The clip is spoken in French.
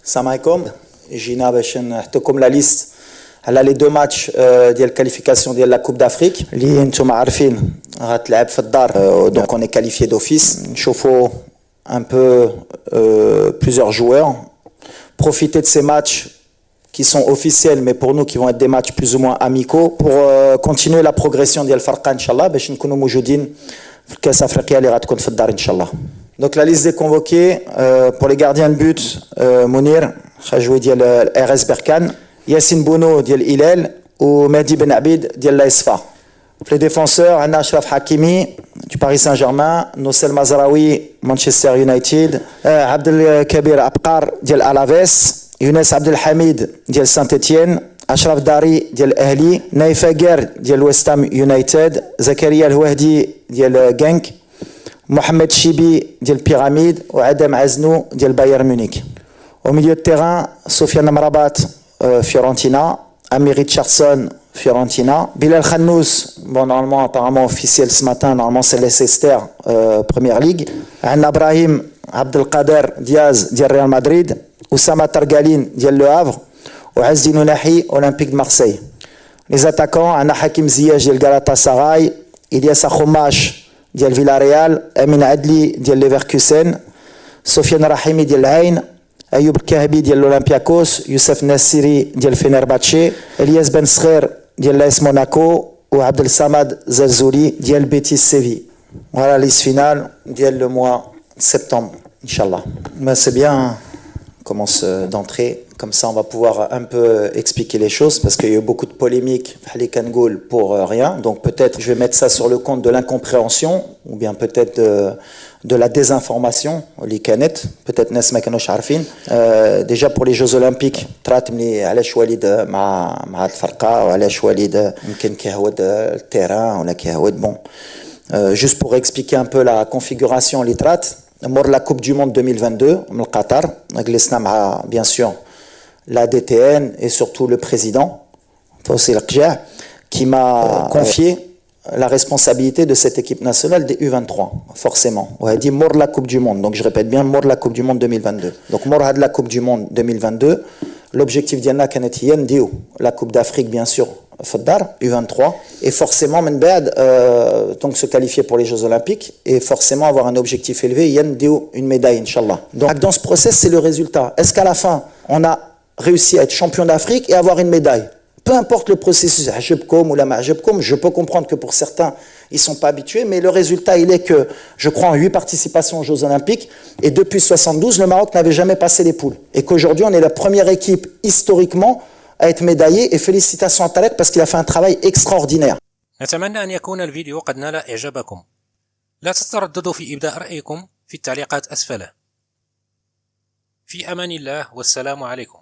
السلام عليكم. جينا باش نحطكم لا ليست على لي دو ماتش ديال الكاليفيكاسيون ديال لا كوب دافريك اللي نتوما عارفين غتلعب في الدار دونك اون كاليفيي دوفيس. نشوفوا un peu plusieurs joueurs, profiter de ces matchs qui sont officiels mais pour nous qui vont être des matchs plus ou moins amicaux pour continuer la progression ديال الفرقه ان شاء الله باش نكونوا موجودين في الكاس افريقيا اللي غتكون في الدار ان شاء الله. Donc la liste des convoqués pour les gardiens de but Mounir خا ديال RS Berkane, Yassine Bounou ديال Hilal ou Mehdi Ben Abid ديال l'ASFA. Les défenseurs, Anna Ashraf Hakimi du Paris Saint-Germain, Noussel Mazraoui, Manchester United, Abdel Kabir Abqar ديال Alaves, Younes Abdelhamid ديال Saint-Etienne, Ashraf Dari ديال Ahli, Naïf Aguer ديال West Ham United, Zakaria El-Wahdi ديال Genk, Mohamed Chibi ديال Pyramide ou Adam Aznou ديال Bayern Munich. Au milieu de terrain, Sofiane Amrabat, Fiorentina, Amir Richardson, Fiorentina, Bilal Khannous, bon normalement apparemment officiel ce matin, normalement c'est Leicester, Première Ligue, Anna Brahim, Abdelkader Diaz, ديال Real Madrid, Oussama Targalin, ديال Le Havre, ou Azdin Ounahi, Olympique de Marseille. Les attaquants, Anna Hakim Ziyech ديال Galatasaray, Ilyas Akhomash ديال Villarreal, Amin Adli ديال Leverkusen, Sofiane Rahimi ديال Ain, Ayoub Kahabi ديال l'Olympiakos, Youssef Nassiri ديال Fenerbahçe, Elias Ben Srer ديال l'AS Monaco ou Abdel Samad Zalzouli ديال Betis Séville. Voilà la liste finale ديال le mois de septembre, Inch'Allah. Mais c'est bien, on commence d'entrée, comme ça on va pouvoir un peu expliquer les choses parce qu'il y a eu beaucoup de polémiques pour rien, donc peut-être je vais mettre ça sur le compte de l'incompréhension ou bien peut-être de la désinformation peut-être ناس ما كانوش عارفين. déjà pour les Jeux Olympiques تراتمني علاش وليد مع الفرقه وعلاش وليد يمكن كيهود التيران ولا كيهود bon juste pour expliquer un peu la configuration اللي طرات مور la Coupe du Monde 2022 من القطر جلسنا مع bien sûr la DTN et surtout le président Fawzi Al-Qja qui m'a confié la responsabilité de cette équipe nationale des U23, forcément. On a dit mort de la Coupe du Monde, donc je répète bien mort de la Coupe du Monde 2022. Donc mort de la Coupe du Monde 2022, l'objectif d'Yanna Kanet Yendio, la Coupe d'Afrique bien sûr, Faddar, U23, et forcément donc se qualifier pour les Jeux Olympiques, et forcément avoir un objectif élevé, Yendio, une médaille, Inch'Allah. Donc dans ce process, c'est le résultat. Est-ce qu'à la fin, on a réussi à être champion d'Afrique et avoir une médaille? Peu importe le processus, je peux comprendre que pour certains, ils ne sont pas habitués, mais le résultat, il est que, je crois, en 8 participations aux Jeux Olympiques, et depuis 72, le Maroc n'avait jamais passé les poules. Et qu'aujourd'hui, on est la première équipe, historiquement, à être médaillée, et félicitations à Tarek parce qu'il a fait un travail extraordinaire. نتمنى أن يكون الفيديو قد نال إعجابكم. لا تترددوا في إبداء رأيكم في التعليقات أسفله. في أمان الله والسلام عليكم.